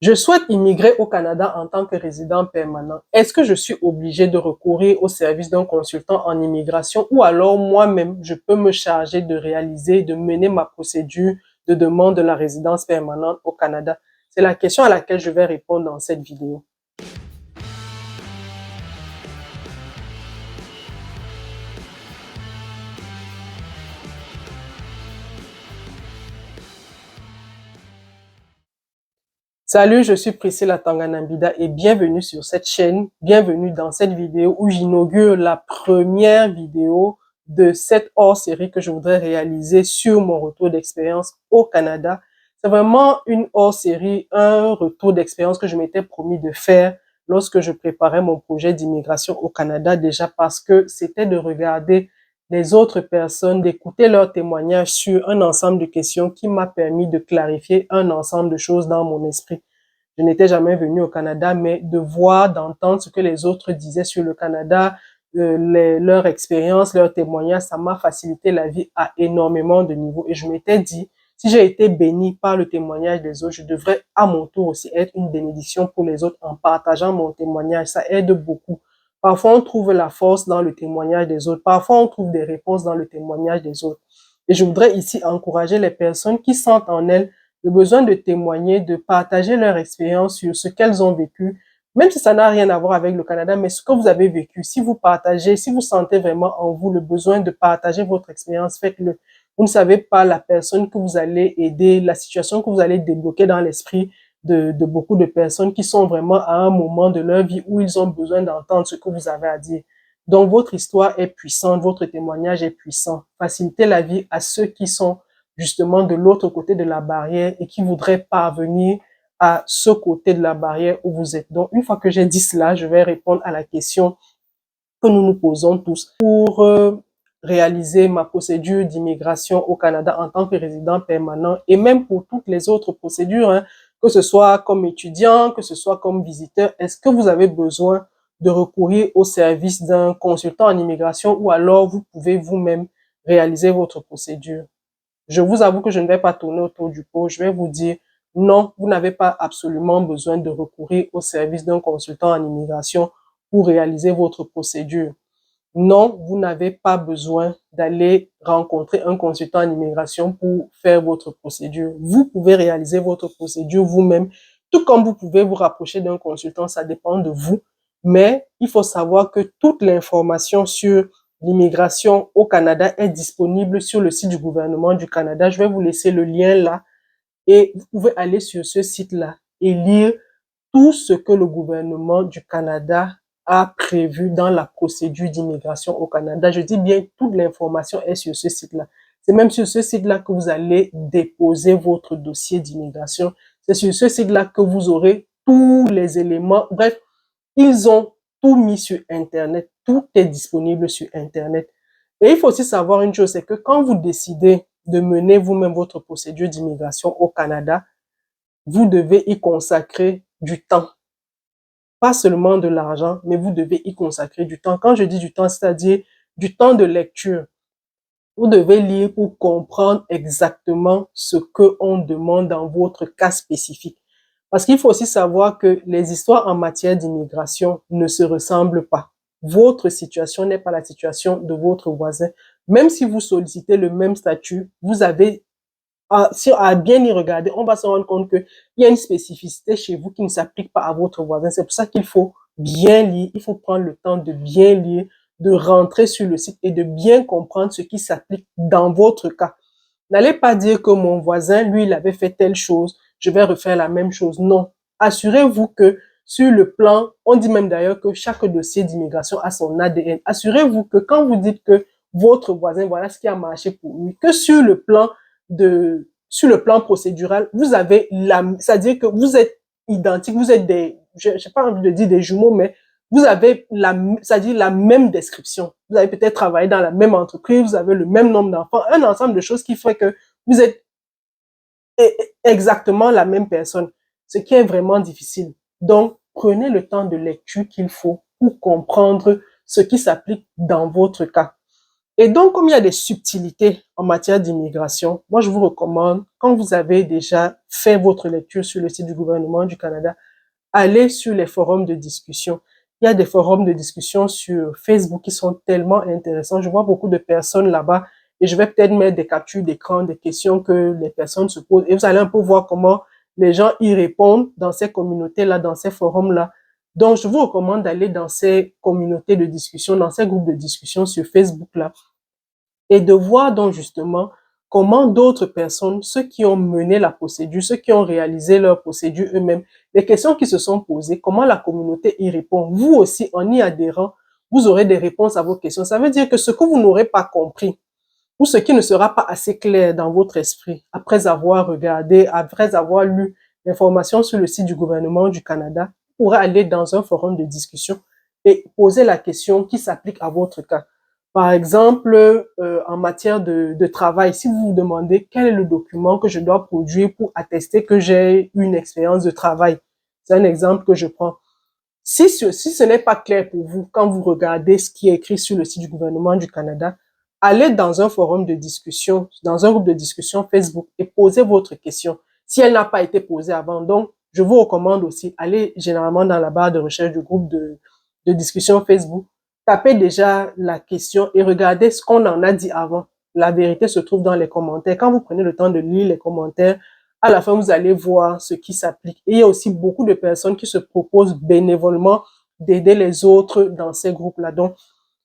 Je souhaite immigrer au Canada en tant que résident permanent. Est-ce que je suis obligé de recourir au service d'un consultant en immigration ou alors moi-même, je peux me charger de réaliser, de mener ma procédure de demande de la résidence permanente au Canada? C'est la question à laquelle je vais répondre dans cette vidéo. Salut, je suis Priscilla Tanganambida et bienvenue sur cette chaîne, bienvenue dans cette vidéo où j'inaugure la première vidéo de cette hors-série que je voudrais réaliser sur mon retour d'expérience au Canada. C'est vraiment une hors-série, un retour d'expérience que je m'étais promis de faire lorsque je préparais mon projet d'immigration au Canada, déjà parce que c'était de regarder les autres personnes, d'écouter leurs témoignages sur un ensemble de questions qui m'a permis de clarifier un ensemble de choses dans mon esprit. Je n'étais jamais venu au Canada, mais de voir, d'entendre ce que les autres disaient sur le Canada, leur expérience, leurs témoignages, ça m'a facilité la vie à énormément de niveaux. Et je m'étais dit, si j'ai été béni par le témoignage des autres, je devrais à mon tour aussi être une bénédiction pour les autres en partageant mon témoignage. Ça aide beaucoup. Parfois, on trouve la force dans le témoignage des autres. Parfois, on trouve des réponses dans le témoignage des autres. Et je voudrais ici encourager les personnes qui sentent en elles le besoin de témoigner, de partager leur expérience sur ce qu'elles ont vécu, même si ça n'a rien à voir avec le Canada, mais ce que vous avez vécu, si vous partagez, si vous sentez vraiment en vous le besoin de partager votre expérience, faites-le. Vous ne savez pas la personne que vous allez aider, la situation que vous allez débloquer dans l'esprit de beaucoup de personnes qui sont vraiment à un moment de leur vie où ils ont besoin d'entendre ce que vous avez à dire. Donc, votre histoire est puissante, votre témoignage est puissant. Facilitez la vie à ceux qui sont justement de l'autre côté de la barrière et qui voudraient parvenir à ce côté de la barrière où vous êtes. Donc, une fois que j'ai dit cela, je vais répondre à la question que nous nous posons tous. Pour réaliser ma procédure d'immigration au Canada en tant que résident permanent et même pour toutes les autres procédures, hein, que ce soit comme étudiant, que ce soit comme visiteur, est-ce que vous avez besoin de recourir au service d'un consultant en immigration ou alors vous pouvez vous-même réaliser votre procédure? Je vous avoue que je ne vais pas tourner autour du pot. Je vais vous dire, non, vous n'avez pas absolument besoin de recourir au service d'un consultant en immigration pour réaliser votre procédure. Non, vous n'avez pas besoin d'aller rencontrer un consultant en immigration pour faire votre procédure. Vous pouvez réaliser votre procédure vous-même, tout comme vous pouvez vous rapprocher d'un consultant, ça dépend de vous. Mais il faut savoir que toute l'information sur l'immigration au Canada est disponible sur le site du gouvernement du Canada. Je vais vous laisser le lien là et vous pouvez aller sur ce site-là et lire tout ce que le gouvernement du Canada a prévu dans la procédure d'immigration au Canada. Je dis bien, toute l'information est sur ce site-là. C'est même sur ce site-là que vous allez déposer votre dossier d'immigration. C'est sur ce site-là que vous aurez tous les éléments. Bref, ils ont tout mis sur Internet. Tout est disponible sur Internet. Et il faut aussi savoir une chose, c'est que quand vous décidez de mener vous-même votre procédure d'immigration au Canada, vous devez y consacrer du temps. Pas seulement de l'argent, mais vous devez y consacrer du temps. Quand je dis du temps, c'est-à-dire du temps de lecture. Vous devez lire pour comprendre exactement ce qu'on demande dans votre cas spécifique. Parce qu'il faut aussi savoir que les histoires en matière d'immigration ne se ressemblent pas. Votre situation n'est pas la situation de votre voisin. Même si vous sollicitez le même statut, vous avez, si à bien y regarder, on va se rendre compte qu'il y a une spécificité chez vous qui ne s'applique pas à votre voisin. C'est pour ça qu'il faut bien lire, il faut prendre le temps de bien lire, de rentrer sur le site et de bien comprendre ce qui s'applique dans votre cas. N'allez pas dire que mon voisin, lui, il avait fait telle chose, je vais refaire la même chose. Non. Assurez-vous que sur le plan, on dit même d'ailleurs que chaque dossier d'immigration a son ADN. Assurez-vous que quand vous dites que votre voisin, voilà ce qui a marché pour lui, que sur le plan procédural, vous avez c'est-à-dire que vous êtes identiques, vous êtes je n'ai pas envie de dire des jumeaux, mais vous avez c'est-à-dire la même description. Vous avez peut-être travaillé dans la même entreprise, vous avez le même nombre d'enfants, un ensemble de choses qui fait que vous êtes exactement la même personne, ce qui est vraiment difficile. Donc, prenez le temps de lecture qu'il faut pour comprendre ce qui s'applique dans votre cas. Et donc, comme il y a des subtilités en matière d'immigration, moi, je vous recommande, quand vous avez déjà fait votre lecture sur le site du gouvernement du Canada, allez sur les forums de discussion. Il y a des forums de discussion sur Facebook qui sont tellement intéressants. Je vois beaucoup de personnes là-bas et je vais peut-être mettre des captures d'écran, des questions que les personnes se posent et vous allez un peu voir comment les gens y répondent dans ces communautés-là, dans ces forums-là. Donc, je vous recommande d'aller dans ces communautés de discussion, dans ces groupes de discussion sur Facebook-là et de voir donc justement comment d'autres personnes, ceux qui ont mené la procédure, ceux qui ont réalisé leur procédure eux-mêmes, les questions qui se sont posées, comment la communauté y répond. Vous aussi, en y adhérant, vous aurez des réponses à vos questions. Ça veut dire que ce que vous n'aurez pas compris ou ce qui ne sera pas assez clair dans votre esprit après avoir regardé, après avoir lu l'information sur le site du gouvernement du Canada, vous pourrez aller dans un forum de discussion et poser la question qui s'applique à votre cas. Par exemple, en matière de travail, si vous vous demandez quel est le document que je dois produire pour attester que j'ai une expérience de travail, c'est un exemple que je prends. Si ce n'est pas clair pour vous quand vous regardez ce qui est écrit sur le site du gouvernement du Canada, allez dans un forum de discussion, dans un groupe de discussion Facebook et posez votre question si elle n'a pas été posée avant. Donc, je vous recommande aussi, allez généralement dans la barre de recherche du groupe de discussion Facebook, tapez déjà la question et regardez ce qu'on en a dit avant. La vérité se trouve dans les commentaires. Quand vous prenez le temps de lire les commentaires, à la fin, vous allez voir ce qui s'applique. Et il y a aussi beaucoup de personnes qui se proposent bénévolement d'aider les autres dans ces groupes-là. Donc,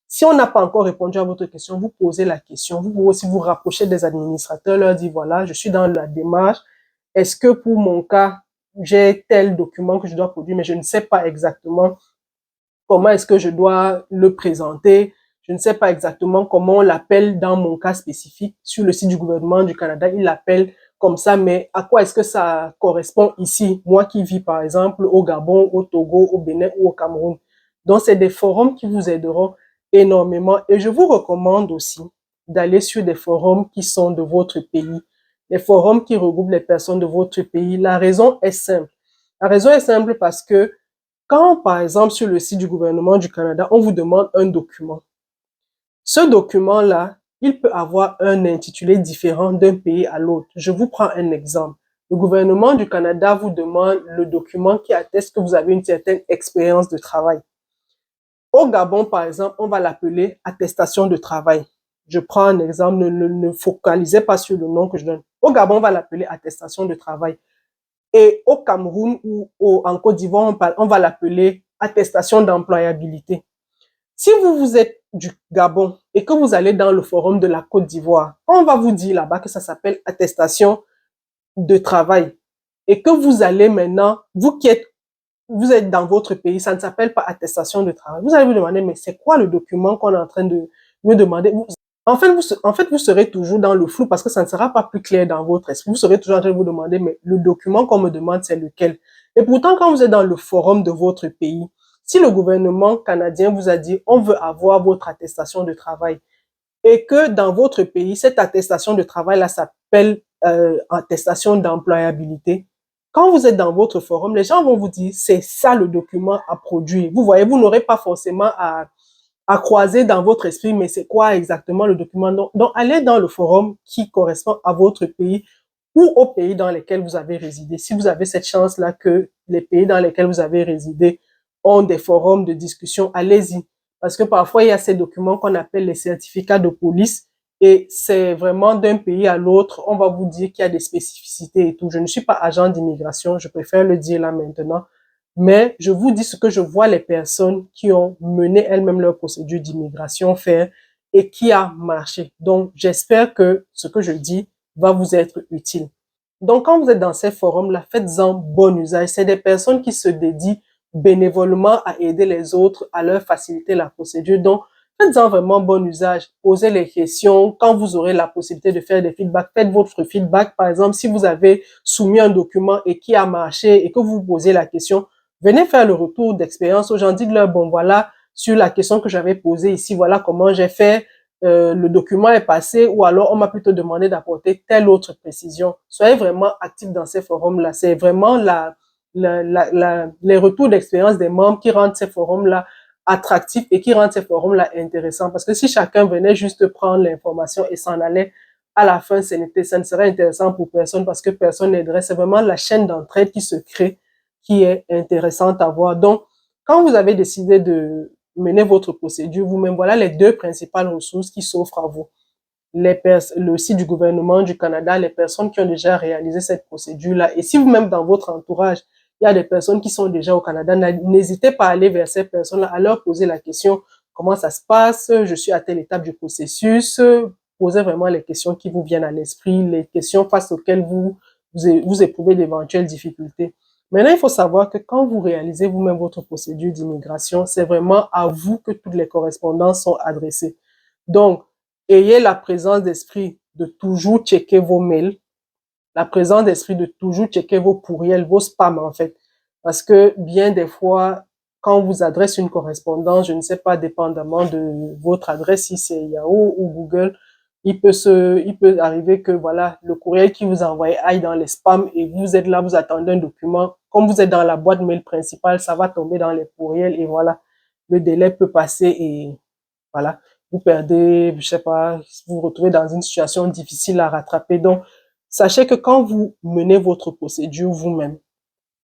si on n'a pas encore répondu à votre question, vous posez la question. Vous pouvez aussi vous rapprocher des administrateurs, leur dire, voilà, je suis dans la démarche. Est-ce que pour mon cas, j'ai tel document que je dois produire, mais je ne sais pas exactement comment est-ce que je dois le présenter. Je ne sais pas exactement comment on l'appelle dans mon cas spécifique. Sur le site du gouvernement du Canada, il l'appelle comme ça, mais à quoi est-ce que ça correspond ici? Moi qui vis par exemple au Gabon, au Togo, au Bénin ou au Cameroun. Donc, c'est des forums qui vous aideront énormément. Et je vous recommande aussi d'aller sur des forums qui sont de votre pays. Les forums qui regroupent les personnes de votre pays. La raison est simple. La raison est simple parce que quand, par exemple, sur le site du gouvernement du Canada, on vous demande un document, ce document-là, il peut avoir un intitulé différent d'un pays à l'autre. Je vous prends un exemple. Le gouvernement du Canada vous demande le document qui atteste que vous avez une certaine expérience de travail. Au Gabon, par exemple, on va l'appeler attestation de travail. Je prends un exemple, ne focalisez pas sur le nom que je donne. Au Gabon, on va l'appeler attestation de travail. Et au Cameroun ou en Côte d'Ivoire, on va l'appeler attestation d'employabilité. Si vous êtes du Gabon et que vous allez dans le forum de la Côte d'Ivoire, on va vous dire là-bas que ça s'appelle attestation de travail. Et que vous allez maintenant, vous êtes dans votre pays, ça ne s'appelle pas attestation de travail. Vous allez vous demander, mais c'est quoi le document qu'on est en train de me demander? Vous serez toujours dans le flou parce que ça ne sera pas plus clair dans votre esprit. Vous serez toujours en train de vous demander, mais le document qu'on me demande, c'est lequel? Et pourtant, quand vous êtes dans le forum de votre pays, si le gouvernement canadien vous a dit, on veut avoir votre attestation de travail, et que dans votre pays, cette attestation de travail-là s'appelle attestation d'employabilité, quand vous êtes dans votre forum, les gens vont vous dire, c'est ça le document à produire. Vous voyez, vous n'aurez pas forcément à croiser dans votre esprit, mais c'est quoi exactement le document? Donc, allez dans le forum qui correspond à votre pays ou aux pays dans lesquels vous avez résidé. Si vous avez cette chance-là que les pays dans lesquels vous avez résidé ont des forums de discussion, allez-y. Parce que parfois, il y a ces documents qu'on appelle les certificats de police et c'est vraiment d'un pays à l'autre. On va vous dire qu'il y a des spécificités et tout. Je ne suis pas agent d'immigration, je préfère le dire là maintenant. Mais je vous dis ce que je vois les personnes qui ont mené elles-mêmes leur procédure d'immigration faire et qui a marché. Donc, j'espère que ce que je dis va vous être utile. Donc, quand vous êtes dans ces forums-là, faites-en bon usage. C'est des personnes qui se dédient bénévolement à aider les autres, à leur faciliter la procédure. Donc, faites-en vraiment bon usage. Posez les questions. Quand vous aurez la possibilité de faire des feedbacks, faites votre feedback. Par exemple, si vous avez soumis un document et qui a marché et que vous posez la question, venez faire le retour d'expérience aux gens. Dites-leur, bon, voilà, sur la question que j'avais posée ici, voilà comment j'ai fait. Le document est passé ou alors on m'a plutôt demandé d'apporter telle autre précision. Soyez vraiment actifs dans ces forums-là. C'est vraiment les retours d'expérience des membres qui rendent ces forums-là attractifs et qui rendent ces forums-là intéressants. Parce que si chacun venait juste prendre l'information et s'en allait, à la fin, ça ne serait intéressant pour personne parce que personne n'aiderait. C'est vraiment la chaîne d'entraide qui se crée qui est intéressante à voir. Donc, quand vous avez décidé de mener votre procédure vous-même, voilà les deux principales ressources qui s'offrent à vous. Le site du gouvernement du Canada, les personnes qui ont déjà réalisé cette procédure-là. Et si vous-même, dans votre entourage, il y a des personnes qui sont déjà au Canada, n'hésitez pas à aller vers ces personnes-là, à leur poser la question, comment ça se passe, je suis à telle étape du processus, posez vraiment les questions qui vous viennent à l'esprit, les questions face auxquelles vous éprouvez d'éventuelles difficultés. Maintenant, il faut savoir que quand vous réalisez vous-même votre procédure d'immigration, c'est vraiment à vous que toutes les correspondances sont adressées. Donc, ayez la présence d'esprit de toujours checker vos mails, la présence d'esprit de toujours checker vos courriels, vos spams en fait. Parce que bien des fois, quand on vous adresse une correspondance, je ne sais pas, dépendamment de votre adresse, si c'est Yahoo ou Google, il peut arriver que voilà, le courriel qui vous a envoyé aille dans les spams et vous êtes là, vous attendez un document. Comme vous êtes dans la boîte mail principale, ça va tomber dans les courriels et voilà, le délai peut passer et voilà, vous perdez, je sais pas, vous vous retrouvez dans une situation difficile à rattraper. Donc, sachez que quand vous menez votre procédure vous-même,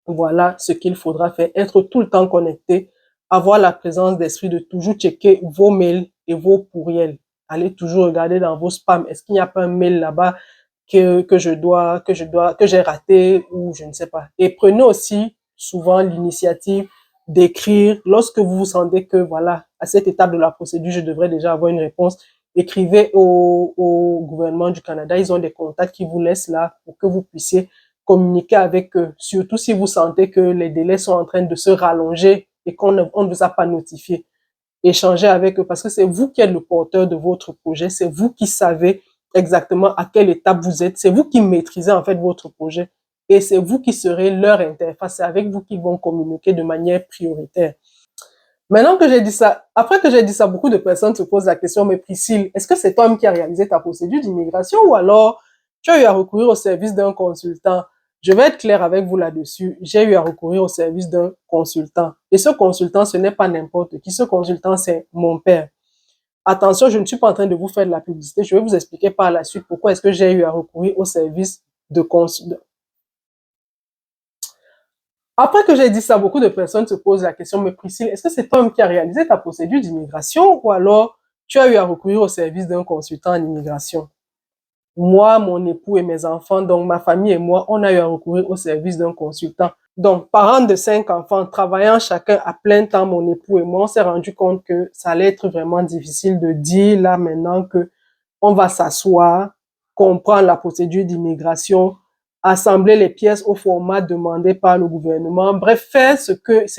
voilà ce qu'il faudra faire. Être tout le temps connecté, avoir la présence d'esprit de toujours checker vos mails et vos courriels. Allez toujours regarder dans vos spams. Est-ce qu'il n'y a pas un mail là-bas que j'ai raté ou je ne sais pas. Et prenez aussi souvent l'initiative d'écrire lorsque vous vous sentez que voilà, à cette étape de la procédure, je devrais déjà avoir une réponse. Écrivez au gouvernement du Canada. Ils ont des contacts qui vous laissent là pour que vous puissiez communiquer avec eux, surtout si vous sentez que les délais sont en train de se rallonger et qu'on ne vous a pas notifié. Échangez avec eux parce que c'est vous qui êtes le porteur de votre projet, c'est vous qui savez exactement à quelle étape vous êtes, c'est vous qui maîtrisez en fait votre projet et c'est vous qui serez leur interface, c'est avec vous qu'ils vont communiquer de manière prioritaire. Maintenant que j'ai dit ça, après que j'ai dit ça, beaucoup de personnes se posent la question, mais Priscille, est-ce que c'est toi-même qui as réalisé ta procédure d'immigration ou alors tu as eu à recourir au service d'un consultant? Je vais être clair avec vous là-dessus. J'ai eu à recourir au service d'un consultant. Et ce consultant, ce n'est pas n'importe qui. Ce consultant, c'est mon père. Attention, je ne suis pas en train de vous faire de la publicité. Je vais vous expliquer par la suite pourquoi est-ce que j'ai eu à recourir au service de consultant. Après que j'ai dit ça, beaucoup de personnes se posent la question, mais Priscille, est-ce que c'est toi qui as réalisé ta procédure d'immigration ou alors tu as eu à recourir au service d'un consultant en immigration? Moi, mon époux et mes enfants, donc ma famille et moi, on a eu à recourir au service d'un consultant. Donc, parents de 5 enfants, travaillant chacun à plein temps, mon époux et moi, on s'est rendu compte que ça allait être vraiment difficile de dire là maintenant que on va s'asseoir, comprendre la procédure d'immigration, assembler les pièces au format demandé par le gouvernement, bref, faire ce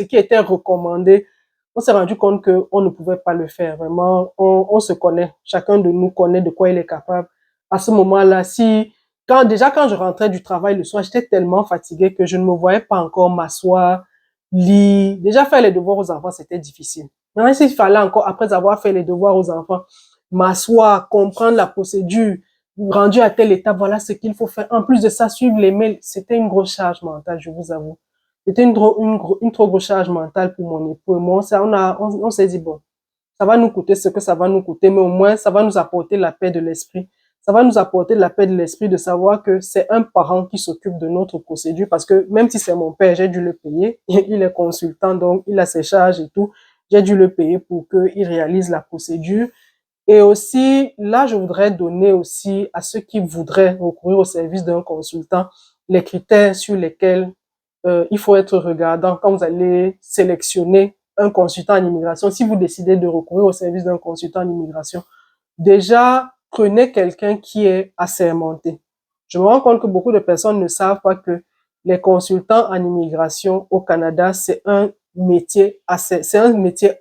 qui était recommandé. On s'est rendu compte qu'on ne pouvait pas le faire. Vraiment, on se connaît. Chacun de nous connaît de quoi il est capable. À ce moment-là, quand je rentrais du travail le soir, j'étais tellement fatiguée que je ne me voyais pas encore m'asseoir, lire. Déjà, faire les devoirs aux enfants, c'était difficile. Maintenant, s'il fallait encore, après avoir fait les devoirs aux enfants, m'asseoir, comprendre la procédure, rendu à telle étape, voilà ce qu'il faut faire. En plus de ça, suivre les mails, c'était une grosse charge mentale, je vous avoue. C'était une trop grosse charge mentale pour mon époux et moi. On s'est dit, bon, ça va nous coûter ce que ça va nous coûter, mais au moins, ça va nous apporter la paix de l'esprit. Ça va nous apporter la paix de l'esprit de savoir que c'est un parent qui s'occupe de notre procédure parce que même si c'est mon père, j'ai dû le payer. Il est consultant, donc il a ses charges et tout. J'ai dû le payer pour qu'il réalise la procédure. Et aussi, là, je voudrais donner aussi à ceux qui voudraient recourir au service d'un consultant les critères sur lesquels il faut être regardant quand vous allez sélectionner un consultant en immigration. Si vous décidez de recourir au service d'un consultant en immigration, déjà, prenez quelqu'un qui est assermenté. Je me rends compte que beaucoup de personnes ne savent pas que les consultants en immigration au Canada, c'est un métier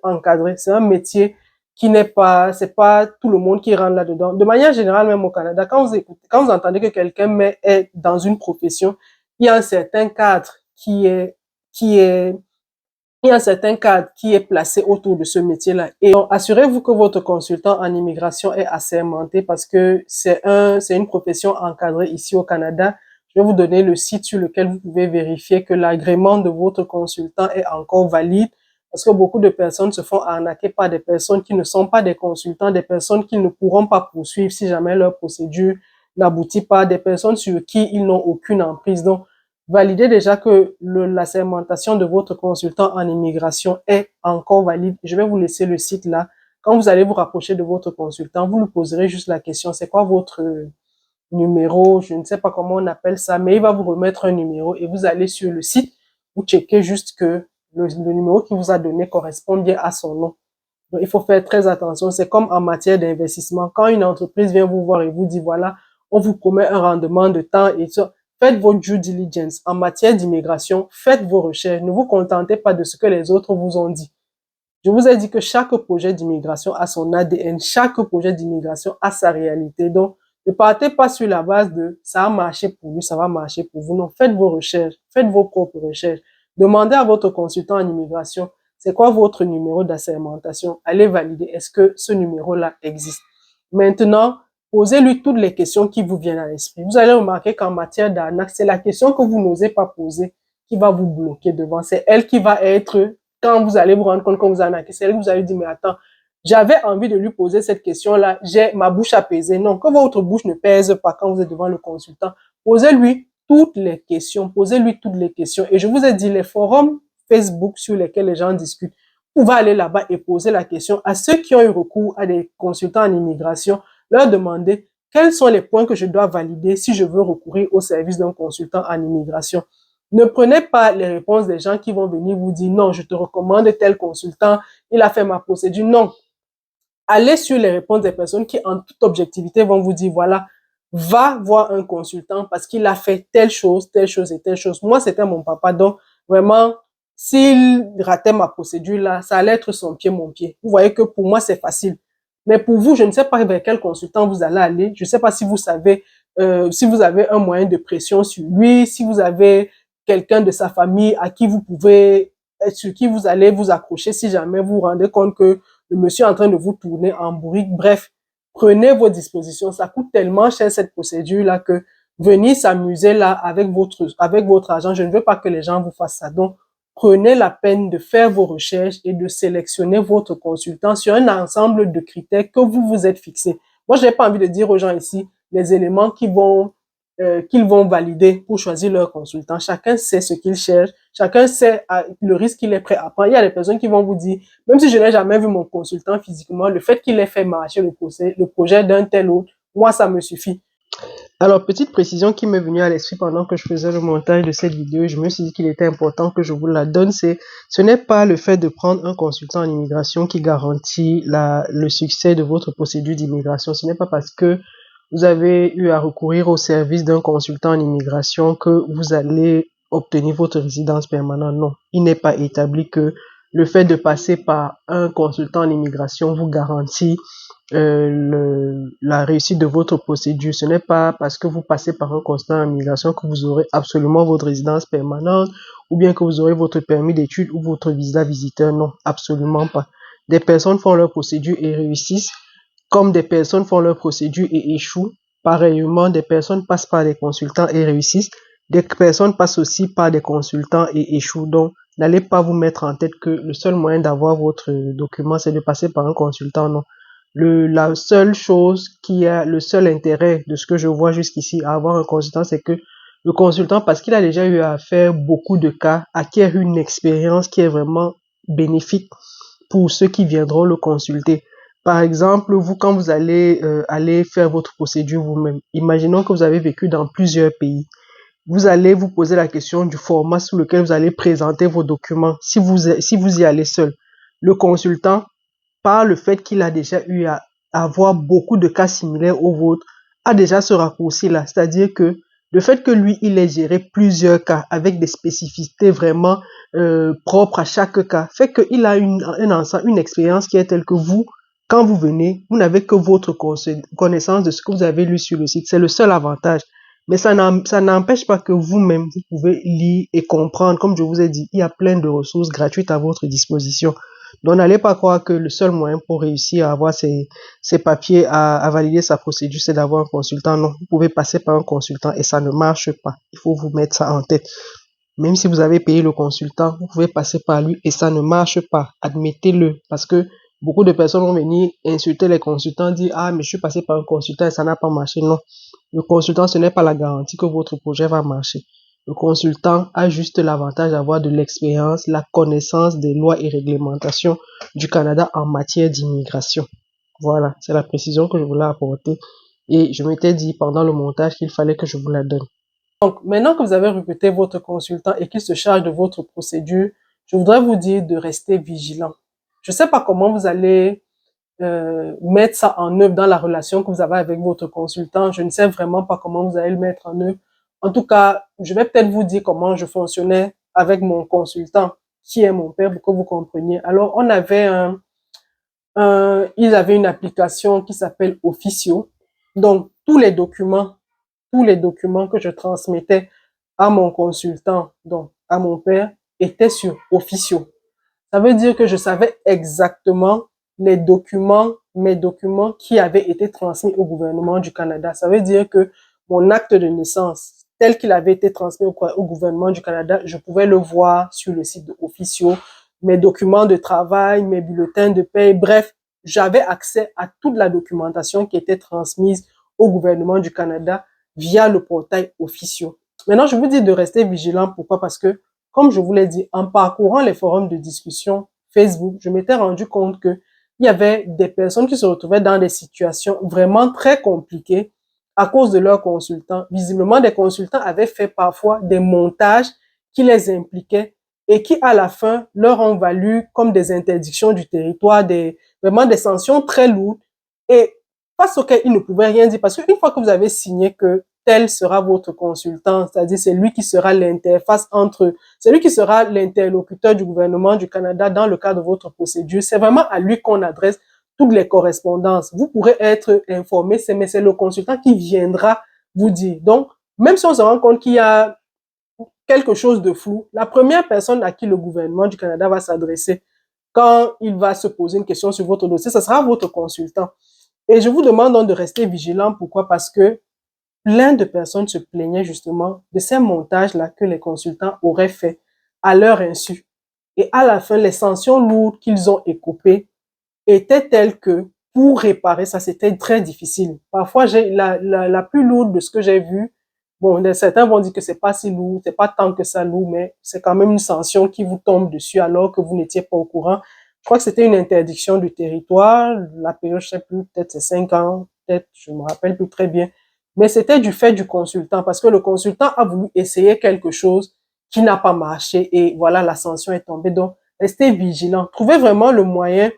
encadré, c'est un métier qui n'est pas, c'est pas tout le monde qui rentre là-dedans. De manière générale, même au Canada, quand vous entendez que quelqu'un est dans une profession, il y a un certain cadre qui est il y a un certain cadre qui est placé autour de ce métier-là. Et donc, assurez-vous que votre consultant en immigration est assermenté parce que c'est une profession encadrée ici au Canada. Je vais vous donner le site sur lequel vous pouvez vérifier que l'agrément de votre consultant est encore valide. Parce que beaucoup de personnes se font arnaquer par des personnes qui ne sont pas des consultants, des personnes qu'ils ne pourront pas poursuivre si jamais leur procédure n'aboutit pas, des personnes sur qui ils n'ont aucune emprise. Donc, validez déjà que la segmentation de votre consultant en immigration est encore valide. Je vais vous laisser le site là. Quand vous allez vous rapprocher de votre consultant, vous lui poserez juste la question, c'est quoi votre numéro, je ne sais pas comment on appelle ça, mais il va vous remettre un numéro et vous allez sur le site, vous checkez juste que le numéro qu'il vous a donné correspond bien à son nom. Donc, il faut faire très attention. C'est comme en matière d'investissement. Quand une entreprise vient vous voir et vous dit, voilà, on vous promet un rendement de temps et ça, faites votre due diligence. En matière d'immigration, faites vos recherches. Ne vous contentez pas de ce que les autres vous ont dit. Je vous ai dit que chaque projet d'immigration a son ADN, chaque projet d'immigration a sa réalité. Donc, ne partez pas sur la base de ça a marché pour lui, ça va marcher pour vous. Non, faites vos recherches, faites vos propres recherches. Demandez à votre consultant en immigration, c'est quoi votre numéro d'assermentation? Allez valider, est-ce que ce numéro-là existe? Maintenant, posez-lui toutes les questions qui vous viennent à l'esprit. Vous allez remarquer qu'en matière d'arnaque, c'est la question que vous n'osez pas poser qui va vous bloquer devant. C'est elle qui va être, quand vous allez vous rendre compte qu'on vous a arnaqué, c'est elle qui vous allez dire, mais attends, j'avais envie de lui poser cette question-là, j'ai ma bouche apaisée. Non, que votre bouche ne pèse pas quand vous êtes devant le consultant. Posez-lui toutes les questions, posez-lui toutes les questions. Et je vous ai dit, les forums Facebook sur lesquels les gens discutent, vous pouvez aller là-bas et poser la question à ceux qui ont eu recours à des consultants en immigration, leur demander quels sont les points que je dois valider si je veux recourir au service d'un consultant en immigration. Ne prenez pas les réponses des gens qui vont venir vous dire non, je te recommande tel consultant, il a fait ma procédure. Non, allez sur les réponses des personnes qui, en toute objectivité, vont vous dire, voilà, va voir un consultant parce qu'il a fait telle chose et telle chose. Moi, c'était mon papa. Donc, vraiment, s'il ratait ma procédure là, ça allait être son pied, mon pied. Vous voyez que pour moi, c'est facile. Mais pour vous, je ne sais pas vers quel consultant vous allez aller. Je ne sais pas si vous savez, si vous avez un moyen de pression sur lui, si vous avez quelqu'un de sa famille à qui vous pouvez, sur qui vous allez vous accrocher si jamais vous vous rendez compte que le monsieur est en train de vous tourner en bourrique. Bref, prenez vos dispositions. Ça coûte tellement cher cette procédure-là que venir s'amuser là avec votre argent, je ne veux pas que les gens vous fassent ça. Donc, prenez la peine de faire vos recherches et de sélectionner votre consultant sur un ensemble de critères que vous vous êtes fixés. Moi, je n'ai pas envie de dire aux gens ici les éléments qu'ils vont valider pour choisir leur consultant. Chacun sait ce qu'il cherche, chacun sait le risque qu'il est prêt à prendre. Il y a des personnes qui vont vous dire, même si je n'ai jamais vu mon consultant physiquement, le fait qu'il ait fait marcher le projet d'un tel autre, moi, ça me suffit. Alors, petite précision qui m'est venue à l'esprit pendant que je faisais le montage de cette vidéo, je me suis dit qu'il était important que je vous la donne, ce n'est pas le fait de prendre un consultant en immigration qui garantit le succès de votre procédure d'immigration. Ce n'est pas parce que vous avez eu à recourir au service d'un consultant en immigration que vous allez obtenir votre résidence permanente. Non, il n'est pas établi que le fait de passer par un consultant en immigration vous garantit la réussite de votre procédure. Ce n'est pas parce que vous passez par un consultant en immigration que vous aurez absolument votre résidence permanente ou bien que vous aurez votre permis d'études ou votre visa visiteur. Non, absolument pas. Des personnes font leur procédure et réussissent, comme des personnes font leur procédure et échouent. Pareillement, des personnes passent par des consultants et réussissent. Des personnes passent aussi par des consultants et échouent. Donc, n'allez pas vous mettre en tête que le seul moyen d'avoir votre document, c'est de passer par un consultant. Non. La seule chose qui a le seul intérêt de ce que je vois jusqu'ici à avoir un consultant, c'est que le consultant, parce qu'il a déjà eu à faire beaucoup de cas, acquiert une expérience qui est vraiment bénéfique pour ceux qui viendront le consulter. Par exemple, vous, quand vous allez aller faire votre procédure vous-même, imaginons que vous avez vécu dans plusieurs pays. Vous allez vous poser la question du format sous lequel vous allez présenter vos documents si vous y allez seul. Le consultant, par le fait qu'il a déjà eu à avoir beaucoup de cas similaires aux vôtres, a déjà ce raccourci-là. C'est-à-dire que le fait que lui, il ait géré plusieurs cas avec des spécificités vraiment propres à chaque cas, fait qu'il a une expérience qui est telle que vous, quand vous venez, vous n'avez que votre connaissance de ce que vous avez lu sur le site. C'est le seul avantage. Mais ça n'empêche pas que vous-même, vous pouvez lire et comprendre. Comme je vous ai dit, il y a plein de ressources gratuites à votre disposition. Donc, n'allez pas croire que le seul moyen pour réussir à avoir ces papiers, à valider sa procédure, c'est d'avoir un consultant. Non, vous pouvez passer par un consultant et ça ne marche pas. Il faut vous mettre ça en tête. Même si vous avez payé le consultant, vous pouvez passer par lui et ça ne marche pas. Admettez-le. Parce que beaucoup de personnes vont venir insulter les consultants, dire, ah, mais je suis passé par un consultant et ça n'a pas marché. Non. Le consultant, ce n'est pas la garantie que votre projet va marcher. Le consultant a juste l'avantage d'avoir de l'expérience, la connaissance des lois et réglementations du Canada en matière d'immigration. Voilà, c'est la précision que je voulais apporter. Et je m'étais dit pendant le montage qu'il fallait que je vous la donne. Donc, maintenant que vous avez recruté votre consultant et qu'il se charge de votre procédure, je voudrais vous dire de rester vigilant. Je ne sais pas comment vous allez mettre ça en œuvre dans la relation que vous avez avec votre consultant. Je ne sais vraiment pas comment vous allez le mettre en œuvre. En tout cas, je vais peut-être vous dire comment je fonctionnais avec mon consultant, qui est mon père, pour que vous compreniez. Alors, on avait ils avaient une application qui s'appelle Officio. Donc, tous les documents que je transmettais à mon consultant, donc à mon père, étaient sur Officio. Ça veut dire que je savais exactement les documents, mes documents qui avaient été transmis au gouvernement du Canada. Ça veut dire que mon acte de naissance, tel qu'il avait été transmis au gouvernement du Canada, je pouvais le voir sur le site de Officio, mes documents de travail, mes bulletins de paie, bref, j'avais accès à toute la documentation qui était transmise au gouvernement du Canada via le portail Officio. Maintenant, je vous dis de rester vigilant. Pourquoi? Parce que, comme je vous l'ai dit, en parcourant les forums de discussion Facebook, je m'étais rendu compte que il y avait des personnes qui se retrouvaient dans des situations vraiment très compliquées à cause de leurs consultants. Visiblement, des consultants avaient fait parfois des montages qui les impliquaient et qui, à la fin, leur ont valu comme des interdictions du territoire, vraiment des sanctions très lourdes et face auxquelles ils ne pouvaient rien dire. Parce qu'une fois que vous avez signé que tel sera votre consultant, c'est-à-dire c'est lui qui sera l'interface entre, c'est lui qui sera l'interlocuteur du gouvernement du Canada dans le cadre de votre procédure. C'est vraiment à lui qu'on adresse toutes les correspondances. Vous pourrez être informé, mais c'est le consultant qui viendra vous dire. Donc, même si on se rend compte qu'il y a quelque chose de flou, la première personne à qui le gouvernement du Canada va s'adresser quand il va se poser une question sur votre dossier, ce sera votre consultant. Et je vous demande donc de rester vigilant. Pourquoi? Parce que plein de personnes se plaignaient justement de ces montages-là que les consultants auraient fait à leur insu. Et à la fin, les sanctions lourdes qu'ils ont écopées étaient telles que pour réparer ça, c'était très difficile. Parfois, la plus lourde de ce que j'ai vu, bon, certains vont dire que c'est pas si lourd, c'est pas tant que ça lourd, mais c'est quand même une sanction qui vous tombe dessus alors que vous n'étiez pas au courant. Je crois que c'était une interdiction du territoire. La période, je sais plus, peut-être c'est 5 ans, peut-être, je me rappelle plus très bien. Mais c'était du fait du consultant parce que le consultant a voulu essayer quelque chose qui n'a pas marché et voilà, la sanction est tombée. Donc, restez vigilant. Trouvez vraiment le moyen,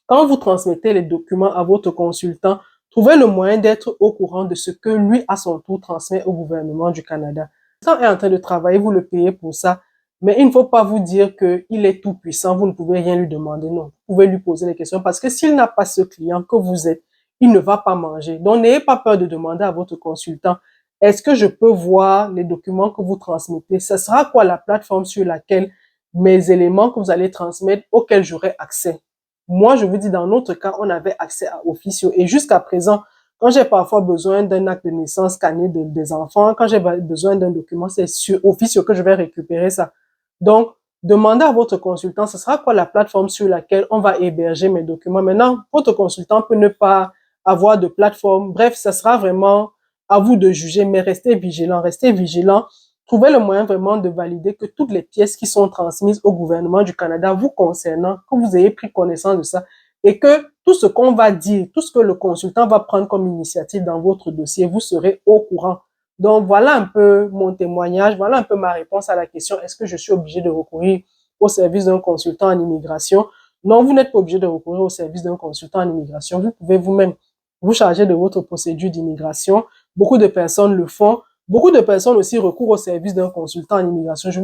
quand vous transmettez les documents à votre consultant, trouvez le moyen d'être au courant de ce que lui, à son tour, transmet au gouvernement du Canada. Le consultant est en train de travailler, vous le payez pour ça, mais il ne faut pas vous dire qu'il est tout puissant, vous ne pouvez rien lui demander, non. Vous pouvez lui poser des questions parce que s'il n'a pas ce client que vous êtes, il ne va pas manger. Donc, n'ayez pas peur de demander à votre consultant, est-ce que je peux voir les documents que vous transmettez? Ce sera quoi la plateforme sur laquelle mes éléments que vous allez transmettre, auxquels j'aurai accès? Moi, je vous dis, dans notre cas, on avait accès à Officio. Et jusqu'à présent, quand j'ai parfois besoin d'un acte de naissance scanné des enfants, quand j'ai besoin d'un document, c'est sur Officio que je vais récupérer ça. Donc, demandez à votre consultant, ce sera quoi la plateforme sur laquelle on va héberger mes documents. Maintenant, votre consultant peut ne pas avoir de plateforme. Bref, ce sera vraiment à vous de juger, mais restez vigilant, restez vigilant. Trouvez le moyen vraiment de valider que toutes les pièces qui sont transmises au gouvernement du Canada vous concernant, que vous ayez pris connaissance de ça et que tout ce qu'on va dire, tout ce que le consultant va prendre comme initiative dans votre dossier, vous serez au courant. Donc, voilà un peu mon témoignage, voilà un peu ma réponse à la question, est-ce que je suis obligé de recourir au service d'un consultant en immigration? Non, vous n'êtes pas obligé de recourir au service d'un consultant en immigration. Vous pouvez vous-même vous charger de votre procédure d'immigration. Beaucoup de personnes le font. Beaucoup de personnes aussi recourent au service d'un consultant en immigration. Je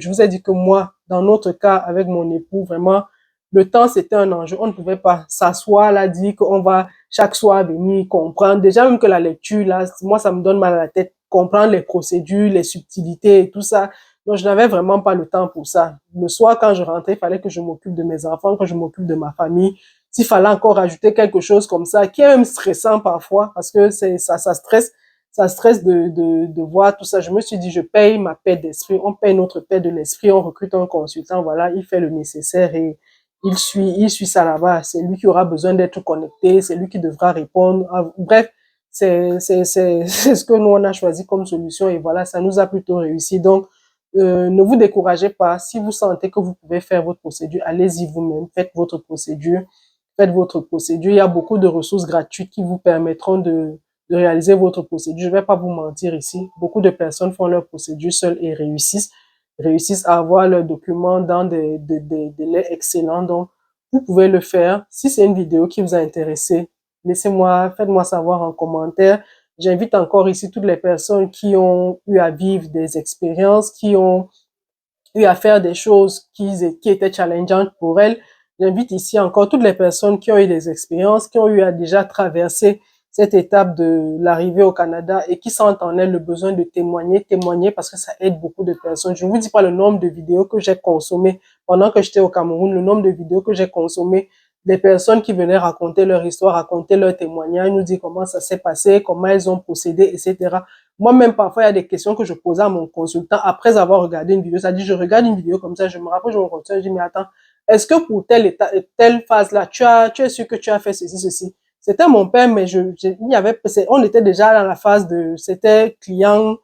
vous ai dit que moi, dans notre cas, avec mon époux, vraiment, le temps, c'était un enjeu. On ne pouvait pas s'asseoir là, dire qu'on va chaque soir venir comprendre. Déjà, même que la lecture, là, moi, ça me donne mal à la tête. Comprendre les procédures, les subtilités et tout ça. Donc, je n'avais vraiment pas le temps pour ça. Le soir, quand je rentrais, il fallait que je m'occupe de mes enfants, que je m'occupe de ma famille. S'il fallait encore ajouter quelque chose comme ça, qui est même stressant parfois, parce que ça stresse, ça stresse de voir tout ça. Je me suis dit, je paye ma paix d'esprit, on paye notre paix de l'esprit, on recrute un consultant, voilà, il fait le nécessaire et il suit ça là-bas. C'est lui qui aura besoin d'être connecté, c'est lui qui devra répondre. Bref, c'est ce que nous, on a choisi comme solution et voilà, ça nous a plutôt réussi. Donc, ne vous découragez pas. Si vous sentez que vous pouvez faire votre procédure, allez-y vous-même, faites votre procédure. Faites votre procédure. Il y a beaucoup de ressources gratuites qui vous permettront de réaliser votre procédure. Je ne vais pas vous mentir ici. Beaucoup de personnes font leur procédure seules et réussissent à avoir leurs documents dans des délais excellents. Donc, vous pouvez le faire. Si c'est une vidéo qui vous a intéressé, faites-moi savoir en commentaire. J'invite encore ici toutes les personnes qui ont eu à vivre des expériences, qui ont eu à faire des choses qui étaient challengeantes pour elles. J'invite ici encore toutes les personnes qui ont eu des expériences, qui ont eu à déjà traverser cette étape de l'arrivée au Canada et qui sentent en elles le besoin de témoigner parce que ça aide beaucoup de personnes. Je ne vous dis pas le nombre de vidéos que j'ai consommées pendant que j'étais au Cameroun, le nombre de vidéos que j'ai consommées des personnes qui venaient raconter leur histoire, raconter leur témoignage, nous dire comment ça s'est passé, comment elles ont procédé, etc. Moi-même, parfois, il y a des questions que je posais à mon consultant après avoir regardé une vidéo. Ça dit, je regarde une vidéo comme ça, je me rappelle, je me retiens, je dis, mais attends, est-ce que pour telle phase-là, tu es sûr que tu as fait ceci? C'était mon père, mais on était déjà dans la phase c'était client,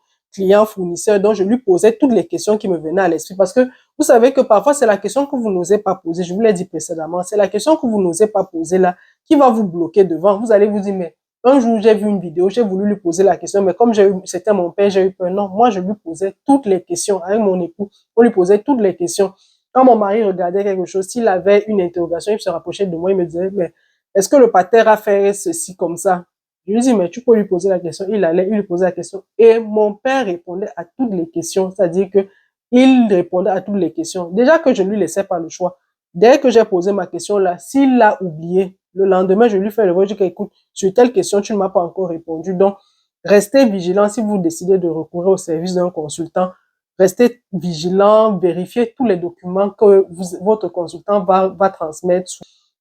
fournisseur, donc je lui posais toutes les questions qui me venaient à l'esprit parce que vous savez que parfois c'est la question que vous n'osez pas poser, je vous l'ai dit précédemment, c'est la question que vous n'osez pas poser là qui va vous bloquer devant. Vous allez vous dire, mais un jour j'ai vu une vidéo, j'ai voulu lui poser la question, mais comme c'était mon père, j'ai eu peur. Non, moi je lui posais toutes les questions avec mon époux, on lui posait toutes les questions. Quand mon mari regardait quelque chose, s'il avait une interrogation, il se rapprochait de moi, il me disait, mais est-ce que le pater a fait ceci comme ça? Je lui dis, mais tu peux lui poser la question. Il lui posait la question. Et mon père répondait à toutes les questions. C'est-à-dire que il répondait à toutes les questions. Déjà que je ne lui laissais pas le choix. Dès que j'ai posé ma question là, s'il l'a oublié, le lendemain, je lui fais le voix, je dis, écoute, sur telle question, tu ne m'as pas encore répondu. Donc, restez vigilant si vous décidez de recourir au service d'un consultant. Restez vigilant, vérifiez tous les documents que votre consultant va transmettre.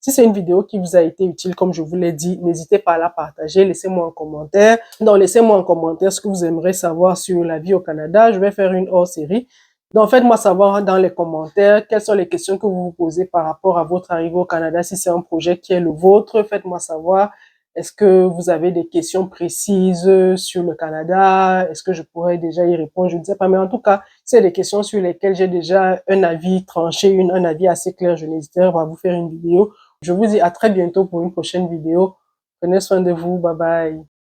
Si c'est une vidéo qui vous a été utile, comme je vous l'ai dit, n'hésitez pas à la partager, laissez-moi un commentaire. Donc, laissez-moi en commentaire ce que vous aimeriez savoir sur la vie au Canada. Je vais faire une hors-série. Donc, faites-moi savoir dans les commentaires quelles sont les questions que vous vous posez par rapport à votre arrivée au Canada. Si c'est un projet qui est le vôtre, faites-moi savoir. Est-ce que vous avez des questions précises sur le Canada? Est-ce que je pourrais déjà y répondre? Je ne sais pas, mais en tout cas, c'est des questions sur lesquelles j'ai déjà un avis tranché, un avis assez clair. Je n'hésiterai pas à vous faire une vidéo. Je vous dis à très bientôt pour une prochaine vidéo. Prenez soin de vous. Bye bye.